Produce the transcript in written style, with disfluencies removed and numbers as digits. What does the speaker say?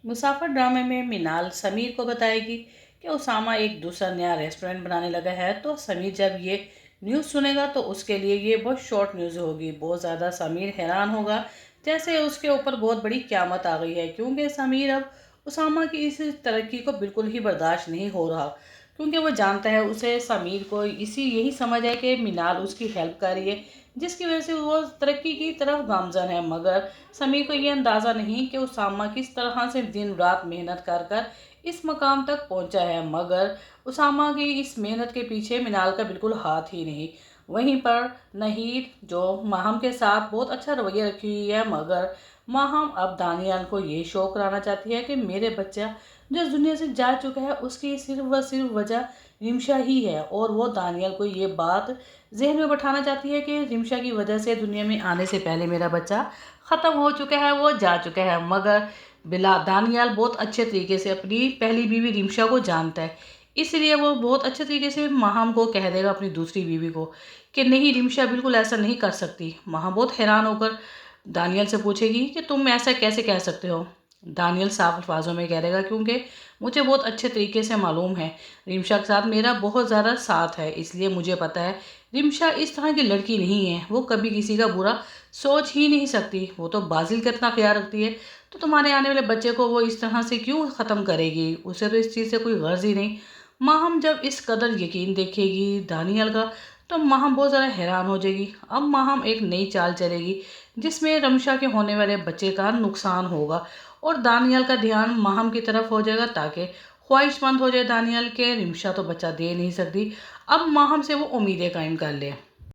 मुसाफिर ड्रामे में मिनाल समीर को बताएगी कि उसामा एक दूसरा नया रेस्टोरेंट बनाने लगा है। तो समीर जब ये न्यूज़ सुनेगा तो उसके लिए ये बहुत शॉर्ट न्यूज़ होगी। बहुत ज़्यादा समीर हैरान होगा, जैसे उसके ऊपर बहुत बड़ी क़यामत आ गई है, क्योंकि समीर अब उसामा की इस तरक्की को बिल्कुल ही बर्दाश्त नहीं हो रहा। क्योंकि वो जानता है, उसे समीर को यही समझ है कि मिनाल उसकी हेल्प कर रही है, जिसकी वजह से वो तरक्की की तरफ गामजन है। मगर समीर को ये अंदाज़ा नहीं कि उसामा किस तरह से दिन रात मेहनत कर कर इस मकाम तक पहुंचा है। मगर उसामा की इस मेहनत के पीछे मिनाल का बिल्कुल हाथ ही नहीं। वहीं पर नहीद, जो माहम के साथ बहुत अच्छा रवैया रखी हुई है, मगर माहम अब दानियाल को ये शो कराना चाहती है कि मेरे बच्चा जो इस दुनिया से जा चुका है उसकी सिर्फ व सिर्फ वजह रिमशा ही है। और वो दानियाल को ये बात जहन में बैठाना चाहती है कि रिमशा की वजह से दुनिया में आने से पहले मेरा बच्चा ख़त्म हो चुका है, वो जा चुका है। मगर बिला दानियाल बहुत अच्छे तरीके से अपनी पहली बीवी रिमशा को जानता है, इसलिए वो बहुत अच्छे तरीके से माहम को कह देगा, अपनी दूसरी बीवी को, कि नहीं, रिमशा बिल्कुल ऐसा नहीं कर सकती। माहम बहुत हैरान होकर दानियल से पूछेगी कि तुम ऐसा कैसे कह सकते हो। दानियल साफ अल्फाजों में कह देगा, क्योंकि मुझे बहुत अच्छे तरीके से मालूम है रिमशा के साथ मेरा बहुत ज़्यादा साथ है, इसलिए मुझे पता है रिमशा इस तरह की लड़की नहीं है। वो कभी किसी का बुरा सोच ही नहीं सकती। वो तो बाजिल का इतना ख्याल रखती है, तो तुम्हारे आने वाले बच्चे को वो इस तरह से क्यों ख़त्म करेगी? उसे तो इस चीज़ से कोई गर्ज ही नहीं। माहम जब इस कदर यकीन देखेगी दानियल का, तो माहम बहुत ज़्यादा हैरान हो जाएगी। अब माहम एक नई चाल चलेगी, जिसमें रमशा के होने वाले बच्चे का नुकसान होगा और दानियल का ध्यान माहम की तरफ हो जाएगा, ताकि ख्वाहिशमंद हो जाए दानियल के रिमशा तो बच्चा दे नहीं सकती। अब माहम से वो उम्मीदें कायम कर ले।